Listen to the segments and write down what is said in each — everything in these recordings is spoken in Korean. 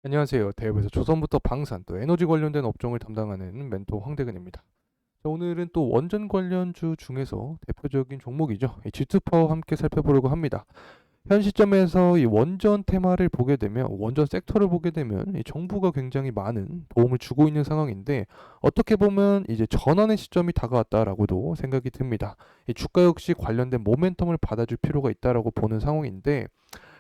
안녕하세요. 대업에서 조선부터 방산 또 에너지 관련된 업종을 담당하는 멘토 황대근입니다. 자, 오늘은 또 원전 관련주 중에서 대표적인 종목이죠. 이 G2파워 함께 살펴보려고 합니다. 현 시점에서 이 원전 테마를 보게 되면 원전 섹터를 보게 되면 이 정부가 굉장히 많은 도움을 주고 있는 상황인데 어떻게 보면 이제 전환의 시점이 다가왔다라고도 생각이 듭니다. 이 주가 역시 관련된 모멘텀을 받아줄 필요가 있다라고 보는 상황인데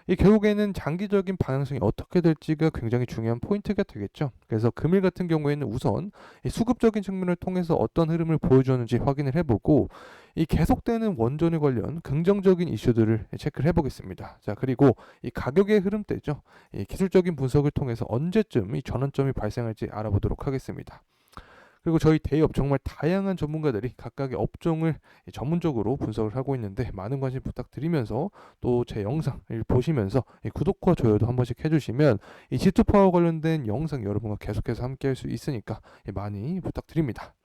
이 결국에는 장기적인 방향성이 어떻게 될지가 굉장히 중요한 포인트가 되겠죠. 그래서 금일 같은 경우에는 우선 이 수급적인 측면을 통해서 어떤 흐름을 보여주는지 확인을 해보고 이 계속되는 원전에 관련 긍정적인 이슈들을 체크를 해보겠습니다. 자, 그리고 이 가격의 흐름대죠. 이 기술적인 분석을 통해서 언제쯤 이 전환점이 발생할지 알아보도록 하겠습니다. 그리고 저희 대업 정말 다양한 전문가들이 각각의 업종을 전문적으로 분석을 하고 있는데 많은 관심 부탁드리면서 또 제 영상을 보시면서 구독과 좋아요도 한 번씩 해주시면 이 G2파워 관련된 영상 여러분과 계속해서 함께 할 수 있으니까 많이 부탁드립니다.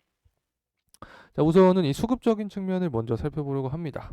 자, 우선은 이 수급적인 측면을 먼저 살펴보려고 합니다.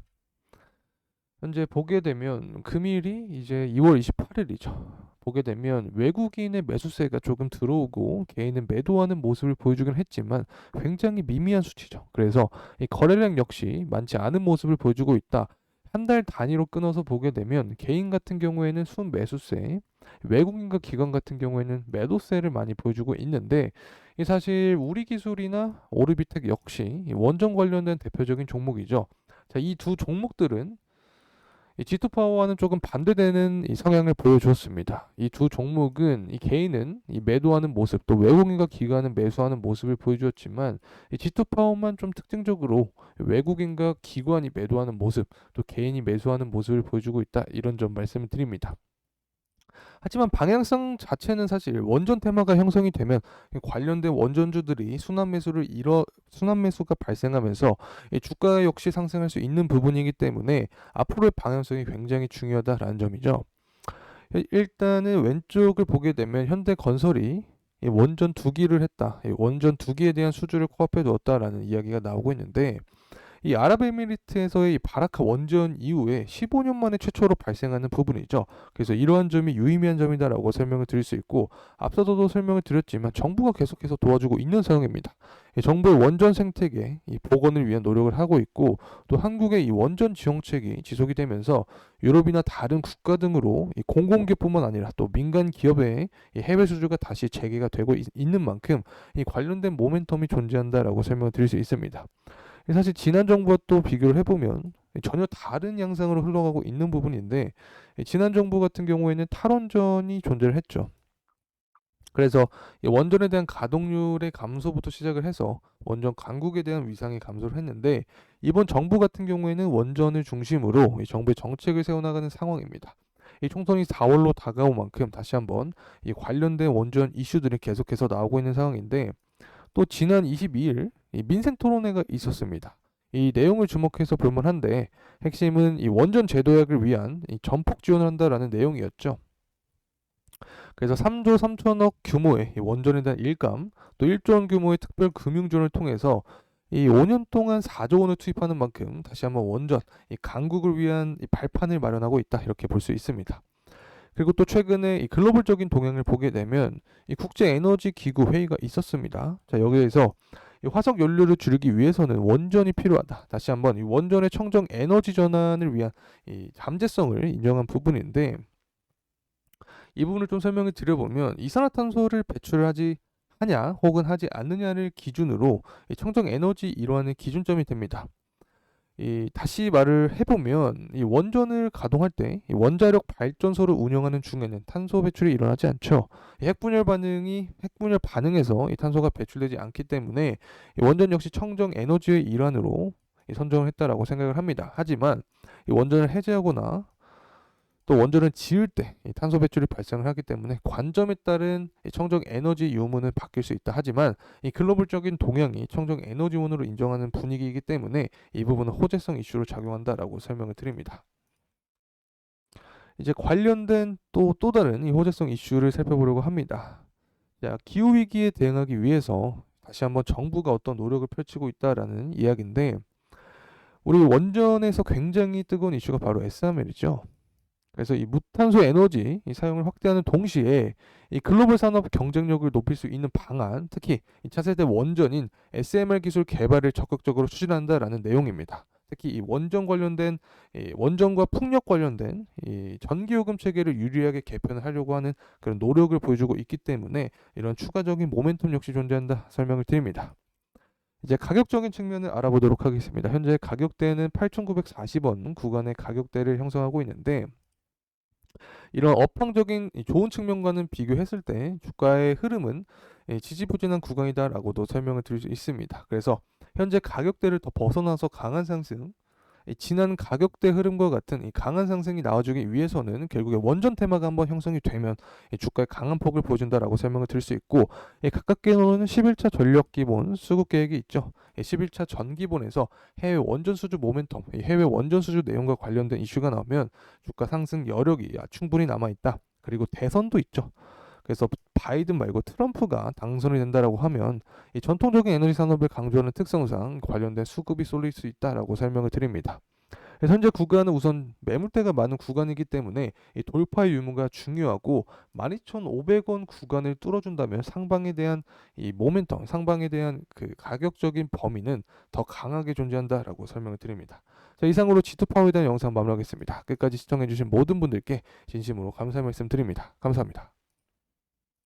현재 보게 되면 금일이 이제 2월 28일이죠. 보게 되면 외국인의 매수세가 조금 들어오고 개인은 매도하는 모습을 보여주긴 했지만 굉장히 미미한 수치죠. 그래서 이 거래량 역시 많지 않은 모습을 보여주고 있다. 한 달 단위로 끊어서 보게 되면 개인 같은 경우에는 순매수세, 외국인과 기관 같은 경우에는 매도세를 많이 보여주고 있는데 이 사실 우리 기술이나 오르비텍 역시 원전 관련된 대표적인 종목이죠. 자, 이 두 종목들은 이 G2파워와는 조금 반대되는 이 성향을 보여주었습니다. 이 두 종목은 이 개인은 이 매도하는 모습, 또 외국인과 기관은 매수하는 모습을 보여주었지만 이 G2파워만 좀 특징적으로 외국인과 기관이 매도하는 모습, 또 개인이 매수하는 모습을 보여주고 있다. 이런 점 말씀을 드립니다. 하지만 방향성 자체는 사실 원전 테마가 형성이 되면 관련된 원전주들이 순환 매수가 발생하면서 이 주가 역시 상승할 수 있는 부분이기 때문에 앞으로의 방향성이 굉장히 중요하다라는 점이죠. 일단은 왼쪽을 보게 되면 현대건설이 이 원전 2기를 했다. 이 원전 2기에 대한 수주를 코앞에 두었다라는 이야기가 나오고 있는데 이 아랍에미리트에서의 이 바라카 원전 이후에 15년 만에 최초로 발생하는 부분이죠. 그래서 이러한 점이 유의미한 점이다라고 설명을 드릴 수 있고 앞서도 설명을 드렸지만 정부가 계속해서 도와주고 있는 상황입니다. 이 정부의 원전 생태계 이 복원을 위한 노력을 하고 있고 또 한국의 이 원전 지원책이 지속이 되면서 유럽이나 다른 국가 등으로 이 공공기업뿐만 아니라 또 민간 기업의 이 해외 수주가 다시 재개가 되고 있는 만큼 이 관련된 모멘텀이 존재한다라고 설명을 드릴 수 있습니다. 사실 지난 정부와 또 비교를 해보면 전혀 다른 양상으로 흘러가고 있는 부분인데 지난 정부 같은 경우에는 탈원전이 존재를 했죠. 그래서 이 원전에 대한 가동률의 감소부터 시작을 해서 원전 강국에 대한 위상이 감소를 했는데 이번 정부 같은 경우에는 원전을 중심으로 이 정부의 정책을 세워나가는 상황입니다. 이 총선이 4월로 다가온 만큼 다시 한번 이 관련된 원전 이슈들이 계속해서 나오고 있는 상황인데 또 지난 22일 민생 토론회가 있었습니다. 이 내용을 주목해서 볼만한데 핵심은 이 원전 제도약을 위한 이 전폭 지원을 한다라는 내용이었죠. 그래서 3조 3천억 규모의 이 원전에 대한 일감, 또 1조 원 규모의 특별 금융 지원을 통해서 이 5년 동안 4조 원을 투입하는 만큼 다시 한번 원전 이 강국을 위한 이 발판을 마련하고 있다 이렇게 볼 수 있습니다. 그리고 또 최근에 이 글로벌적인 동향을 보게 되면 이 국제 에너지 기구 회의가 있었습니다. 자, 여기에서 이 화석 연료를 줄이기 위해서는 원전이 필요하다. 다시 한번 이 원전의 청정 에너지 전환을 위한 이 잠재성을 인정한 부분인데 이 부분을 좀 설명을 드려보면 이산화탄소를 배출하지 하냐 혹은 하지 않느냐를 기준으로 이 청정 에너지 이러한 기준점이 됩니다. 이 다시 말을 해보면 이 원전을 가동할 때 이 원자력 발전소를 운영하는 중에는 탄소 배출이 일어나지 않죠. 이 핵분열 반응에서 이 탄소가 배출되지 않기 때문에 이 원전 역시 청정 에너지의 일환으로 이 선정을 했다라고 생각을 합니다. 하지만 이 원전을 해제하거나 또 원전을 지을 때 탄소 배출이 발생을 하기 때문에 관점에 따른 청정 에너지 유무는 바뀔 수 있다. 하지만 이 글로벌적인 동향이 청정 에너지원으로 인정하는 분위기이기 때문에 이 부분은 호재성 이슈로 작용한다라고 설명을 드립니다. 이제 관련된 또 다른 이 호재성 이슈를 살펴보려고 합니다. 자, 기후 위기에 대응하기 위해서 다시 한번 정부가 어떤 노력을 펼치고 있다라는 이야기인데 우리 원전에서 굉장히 뜨거운 이슈가 바로 S함헬이죠. 그래서 이 무탄소 에너지 이 사용을 확대하는 동시에 이 글로벌 산업 경쟁력을 높일 수 있는 방안, 특히 이 차세대 원전인 SMR 기술 개발을 적극적으로 추진한다라는 내용입니다. 특히 이 원전 관련된 이 원전과 풍력 관련된 이 전기요금 체계를 유리하게 개편을 하려고 하는 그런 노력을 보여주고 있기 때문에 이런 추가적인 모멘텀 역시 존재한다 설명을 드립니다. 이제 가격적인 측면을 알아보도록 하겠습니다. 현재 가격대는 8,940원 구간의 가격대를 형성하고 있는데 이런 업황적인 이 좋은 측면과는 비교했을 때 주가의 흐름은 지지부진한 구간이다라고도 설명을 드릴 수 있습니다. 그래서 현재 가격대를 더 벗어나서 강한 상승, 이 지난 가격대 흐름과 같은 이 강한 상승이 나와주기 위해서는 결국에 원전 테마가 한번 형성이 되면 이 주가에 강한 폭을 보여준다라고 설명을 드릴 수 있고, 가깝게는 11차 전력 기본 수급 계획이 있죠. 11차 전기본에서 해외 원전 수주 모멘텀, 이 해외 원전 수주 내용과 관련된 이슈가 나오면 주가 상승 여력이 충분히 남아 있다. 그리고 대선도 있죠. 그래서 바이든 말고 트럼프가 당선이 된다라고 하면 이 전통적인 에너지 산업을 강조하는 특성상 관련된 수급이 쏠릴 수 있다라고 설명을 드립니다. 그래서 현재 구간은 우선 매물대가 많은 구간이기 때문에 이 돌파의 유무가 중요하고 12,500원 구간을 뚫어준다면 상방에 대한 이 모멘텀, 상방에 대한 그 가격적인 범위는 더 강하게 존재한다라고 설명을 드립니다. 자, 이상으로 G2파워에 대한 영상 마무리하겠습니다. 끝까지 시청해주신 모든 분들께 진심으로 감사의 말씀 드립니다. 감사합니다.